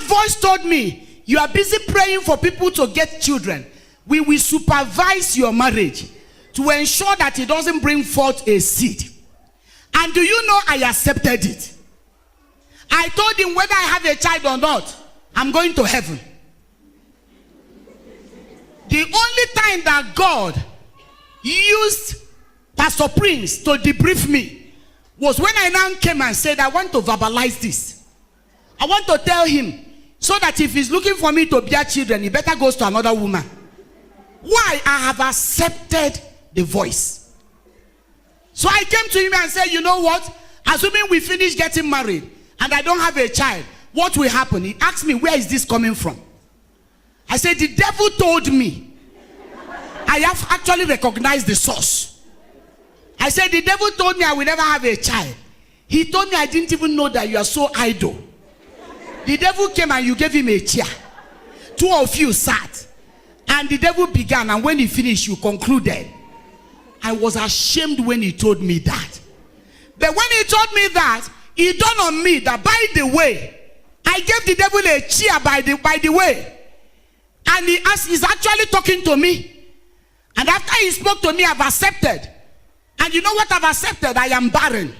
voice told me, you are busy praying for people to get children. We will supervise your marriage to ensure that it doesn't bring forth a seed. And do you know I accepted it? I told him whether I have a child or not, I'm going to heaven. The only time that God used Pastor Prince to debrief me was when I now came and said, I want to verbalize this. I want to tell him so that if he's looking for me to bear children, he better goes to another woman. Why? I have accepted the voice. So I came to him and said, you know what? Assuming we finish getting married and I don't have a child, what will happen? He asked me, where is this coming from? I said, the devil told me. I have actually recognized the source. I said, the devil told me I will never have a child. He told me I didn't even know that you are so idle. The devil came and you gave him a chair. Two of you sat. And the devil began, and when he finished, you concluded. I was ashamed when he told me that. But when he told me that, it dawned on me that, by the way, I gave the devil a cheer by the way. And he's actually talking to me. And after he spoke to me, I've accepted. And you know what I've accepted? I am barren.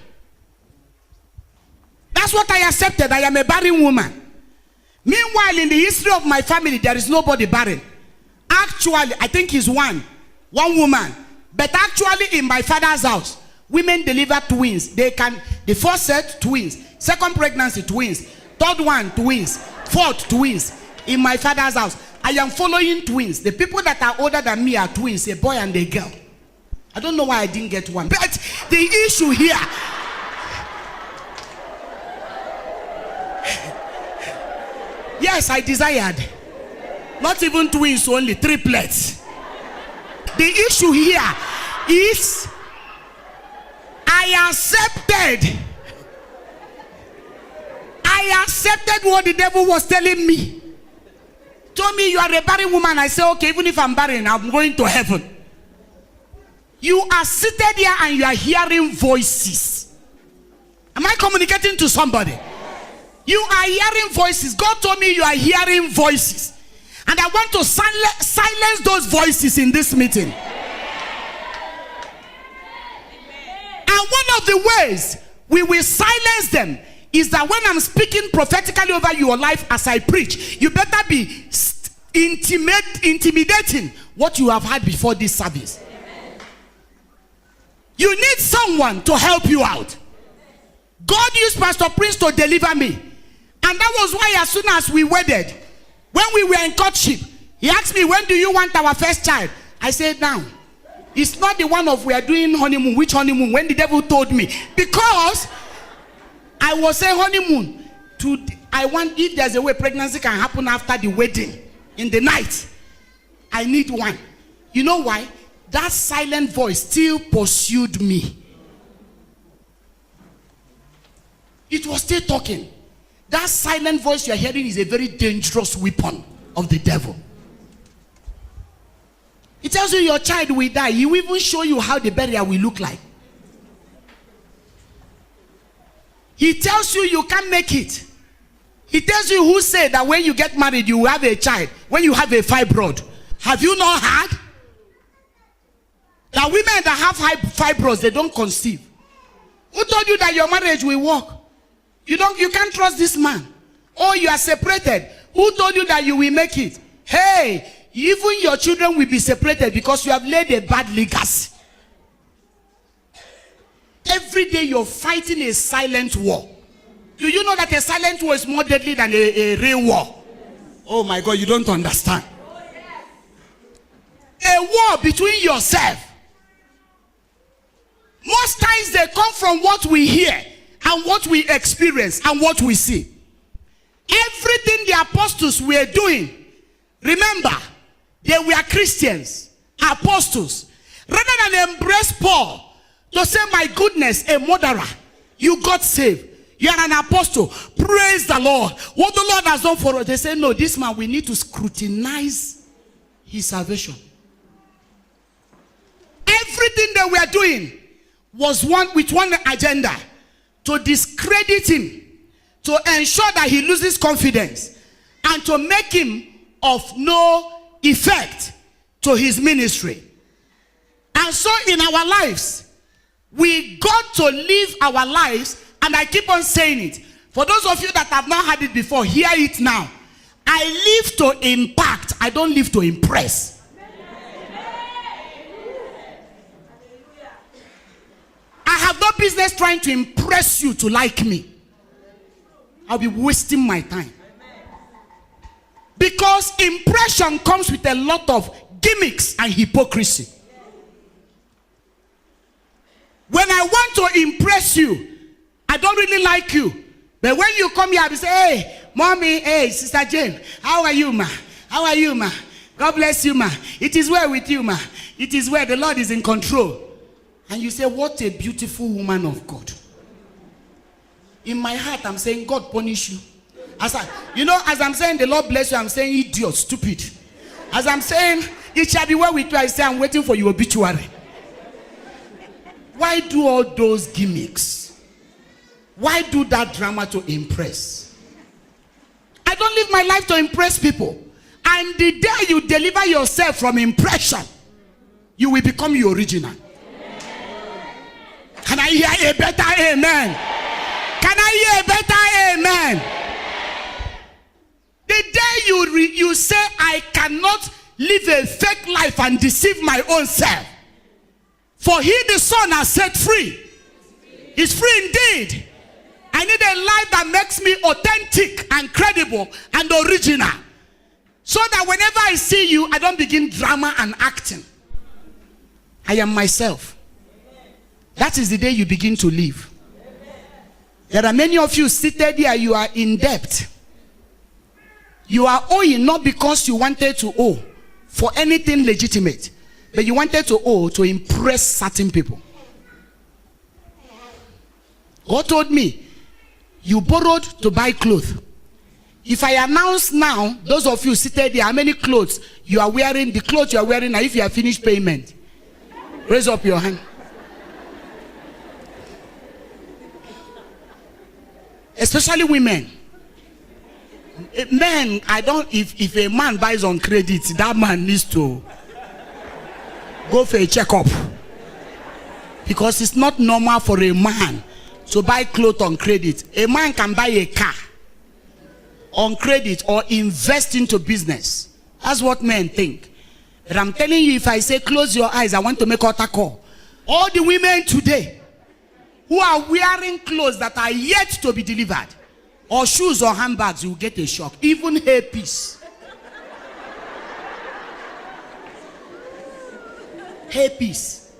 That's what I accepted. I am a barren woman. Meanwhile, in the history of my family, there is nobody barren. Actually, I think he's one woman. But actually, in my father's house, women deliver twins. The first set, twins. Second pregnancy, twins. Third one, twins. Fourth, twins. In my father's house, I am following twins. The people that are older than me are twins, a boy and a girl. I don't know why I didn't get one. But the issue here, yes, I desired. Not even twins only, triplets. The issue here is I accepted what the devil was telling me. Told me you are a barren woman. I said, okay, even if I'm barren, I'm going to heaven. You are seated here and you are hearing voices. Am I communicating to somebody? You are hearing voices. God told me you are hearing voices. And I want to silence those voices in this meeting. And one of the ways we will silence them is that when I'm speaking prophetically over your life as I preach, you better be intimidating what you have had before this service. You need someone to help you out. God used Pastor Prince to deliver me. And that was why as soon as we wedded, when we were in courtship, he asked me, when do you want our first child? I said, now. It's not the one of we are doing honeymoon. Which honeymoon? When the devil told me. Because I was saying honeymoon. I want, if there's a way pregnancy can happen after the wedding, in the night, I need one. You know why? That silent voice still pursued me. It was still talking. That silent voice you're hearing is a very dangerous weapon of the devil. It tells you your child will die. He will even show you how the burial will look like. He tells you you can't make it. He tells you who said that when you get married you will have a child. When you have a fibroid. Have you not heard? That women that have fibroids, they don't conceive. Who told you that your marriage will work? You can't trust this man. Oh, you are separated. Who told you that you will make it? Hey, even your children will be separated because you have laid a bad legacy. Every day you're fighting a silent war. Do you know that a silent war is more deadly than a real war? Oh my God, you don't understand. A war between yourself. Most times they come from what we hear and what we experience and what we see. Everything the apostles were doing, remember, they were Christians, apostles. Rather than embrace Paul to say, my goodness, a murderer, you got saved. You are an apostle. Praise the Lord. What the Lord has done for us. They say, no, this man, we need to scrutinize his salvation. Everything they were doing was with one agenda. To discredit him, to ensure that he loses confidence, and to make him of no effect to his ministry. And so in our lives, we got to live our lives, and I keep on saying it. For those of you that have not heard it before, hear it now. I live to impact, I don't live to impress. I have no business trying to impress you to like me. I'll be wasting my time. Because impression comes with a lot of gimmicks and hypocrisy. When I want to impress you, I don't really like you. But when you come here, I say, hey, mommy, hey, Sister Jane, how are you, ma? How are you, ma? God bless you, ma. It is well with you, ma. It is well. The Lord is in control. And you say, what a beautiful woman of God. In my heart, I'm saying, God punish you. As I'm saying, the Lord bless you, I'm saying, idiot, stupid. As I'm saying, it shall be well with you, I say, I'm waiting for your obituary. Why do all those gimmicks? Why do that drama to impress? I don't live my life to impress people. And the day you deliver yourself from impression, you will become your original. Can I hear a better amen? Can I hear a better amen? The day you say, I cannot live a fake life and deceive my own self. For he, the Son, has set free. He's free indeed. I need a life that makes me authentic and credible and original. So that whenever I see you, I don't begin drama and acting. I am myself. That is the day you begin to live. There are many of you seated here, you are in debt. You are owing not because you wanted to owe for anything legitimate, but you wanted to owe to impress certain people. God told me, you borrowed to buy clothes. If I announce now, those of you seated there, how many clothes you are wearing, the clothes you are wearing now, if you have finished payment, raise up your hand. Especially women. Men, if a man buys on credit, that man needs to go for a checkup. Because it's not normal for a man to buy clothes on credit. A man can buy a car on credit or invest into business. That's what men think. But I'm telling you, if I say close your eyes, I want to make altar call. All the women today who are wearing clothes that are yet to be delivered, or shoes or handbags, you will get a shock. Even hairpiece. Hairpiece.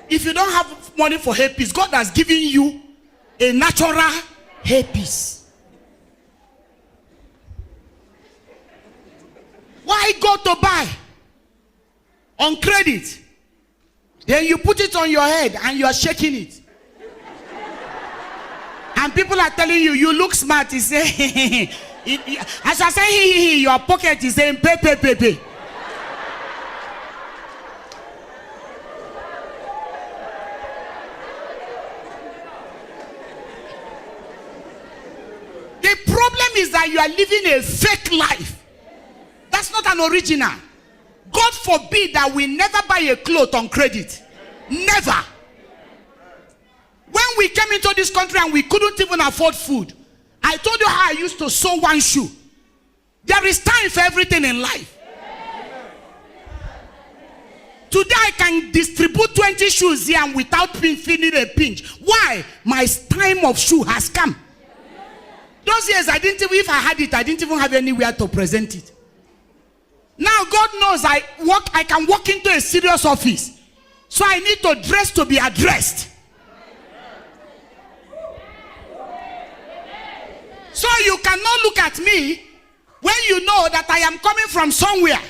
If you don't have money for hairpiece, God has given you a natural hairpiece. Why go to buy on credit? Then you put it on your head and you are shaking it. And people are telling you, you look smart. You say, as I say, your pocket is saying, pay. The problem is that you are living a fake life. That's not an original. God forbid that we never buy a cloth on credit. Never. When we came into this country and we couldn't even afford food, I told you how I used to sew one shoe. There is time for everything in life. Today I can distribute 20 shoes here and without feeling a pinch. Why? My time of shoe has come. Those years I didn't even, if I had it, I didn't even have anywhere to present it. Now God knows I can walk into a serious office. So I need to dress to be addressed. So you cannot look at me when you know that I am coming from somewhere.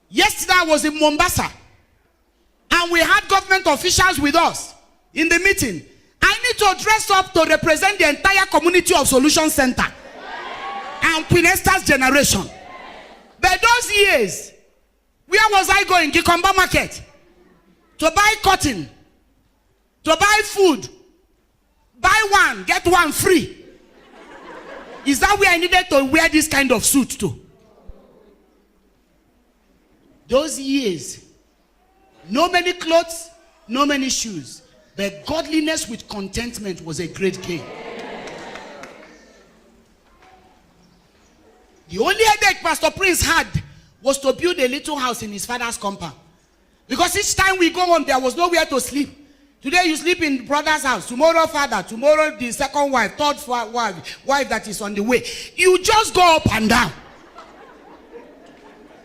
Yesterday I was in Mombasa. And we had government officials with us in the meeting. I need to dress up to represent the entire community of Solution Center. And Queen Esther's generation. But those years, where was I going? Gikomba Market. To buy cotton. To buy food. Buy one, get one free. Is that where I needed to wear this kind of suit to? Those years, no many clothes, no many shoes, but godliness with contentment was a great gain. The only headache Pastor Prince had was to build a little house in his father's compound. Because each time we go home, there was nowhere to sleep. Today you sleep in brother's house, tomorrow father, tomorrow the second wife, third wife that is on the way. You just go up and down.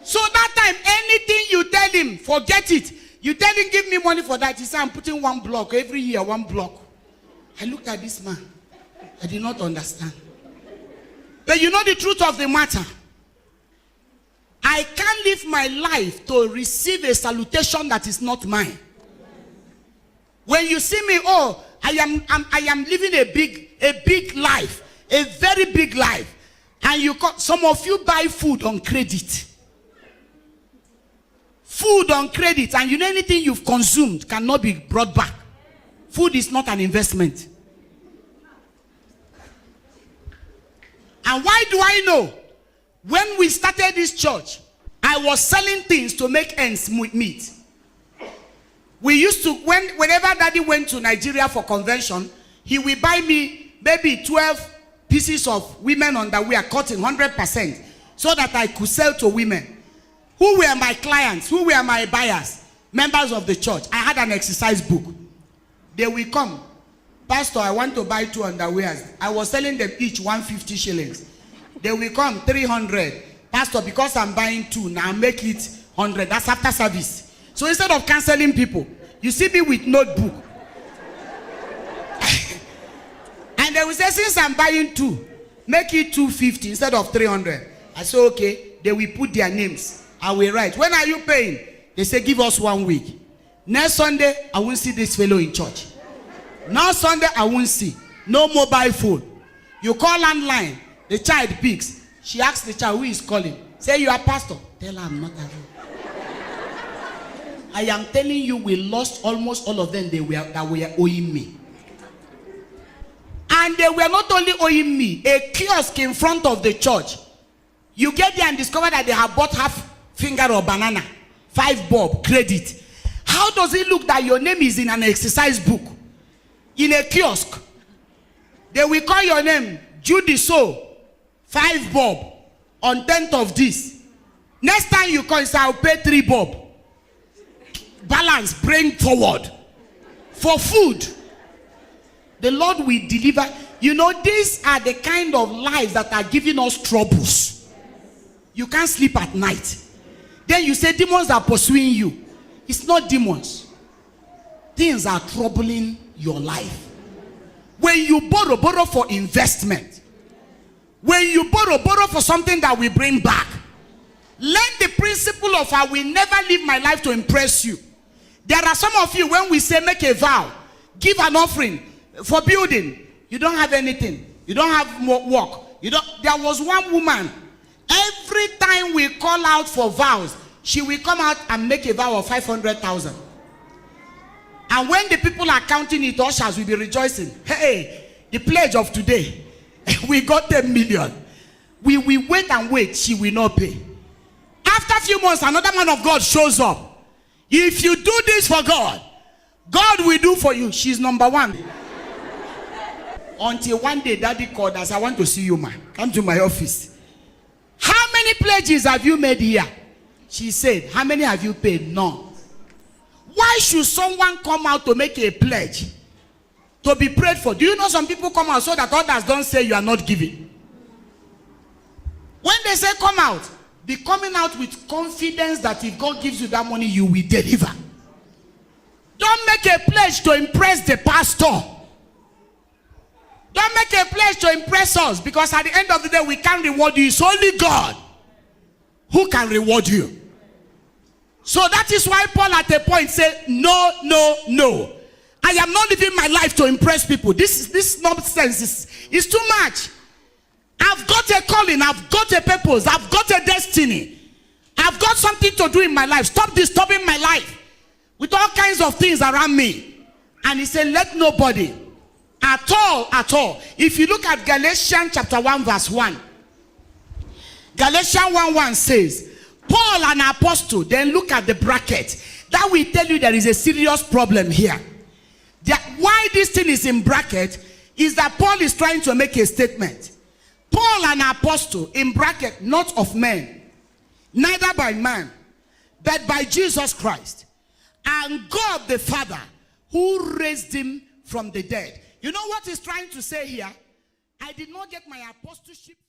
So that time, anything you tell him, forget it. You tell him, give me money for that. He said, I'm putting 1 block, every year 1 block. I looked at this man. I did not understand. But you know the truth of the matter. I can't live my life to receive a salutation that is not mine. When you see me, oh, I am living a big life, a very big life. And some of you buy food on credit. Food on credit, and you know anything you've consumed cannot be brought back. Food is not an investment. And why do I know? When we started this church, I was selling things to make ends meet. We used to, whenever Daddy went to Nigeria for convention, he will buy me maybe 12 pieces of women underwear cut in 100% so that I could sell to women. Who were my clients? Who were my buyers? Members of the church. I had an exercise book. They will come. Pastor, I want to buy 2 underwears. I was selling them each 150 shillings. They will come 300. Pastor, because I'm buying 2, now make it 100. That's after service. So instead of canceling people, you see me with notebook. And they will say, since I'm buying 2, make it 250 instead of 300. I say, okay. They will put their names. I will write. When are you paying? They say, give us 1 week. Next Sunday, I won't see this fellow in church. Now Sunday, I won't see. No mobile phone. You call landline. The child picks. She asks the child who is calling. Say, you are pastor. Tell her I'm not around. I am telling you, we lost almost all of them that were owing me. And they were not only owing me, a kiosk in front of the church. You get there and discover that they have bought half finger of banana, 5 bob, credit. How does it look that your name is in an exercise book? In a kiosk. They will call your name, Judy So, 5 bob, on 10th of this. Next time you call, you say, I'll pay 3 bob. Balance, bring forward. For food. The Lord will deliver. You know, these are the kind of lives that are giving us troubles. You can't sleep at night. Then you say demons are pursuing you. It's not demons. Things are troubling your life. When you borrow for investment. When you borrow for something that will bring back. Learn the principle of I will never live my life to impress you. There are some of you, when we say make a vow, give an offering for building, you don't have anything. You don't have more work. There was one woman. Every time we call out for vows, she will come out and make a vow of 500,000. And when the people are counting it, ushers will be rejoicing. Hey, the pledge of today, we got 10 million. We will wait and wait, she will not pay. After a few months, another man of God shows up. If you do this for God, God will do for you. She's number 1. Until one day, Daddy called us. I want to see you, man. Come to my office. How many pledges have you made here? She said, how many have you paid? None. Why should someone come out to make a pledge to be prayed for? Do you know some people come out so that others don't say you are not giving? When they say come out, be coming out with confidence that if God gives you that money, you will deliver. Don't make a pledge to impress the pastor. Don't make a pledge to impress us, because at the end of the day, we can't reward you. It's only God who can reward you. So that is why Paul at a point said, no, no, no. I am not living my life to impress people. This nonsense is too much. I've got a calling. I've got a purpose. I've got a destiny. I've got something to do in my life. Stop disturbing my life with all kinds of things around me. And he said, let nobody At all, at all. If you look at Galatians chapter 1 verse 1. Galatians 1:1 says, Paul an apostle, then look at the bracket. That will tell you there is a serious problem here. Why this thing is in bracket is that Paul is trying to make a statement. Paul an apostle, in bracket, not of men, neither by man, but by Jesus Christ, and God the Father, who raised him from the dead. You know what he's trying to say here? I did not get my apostleship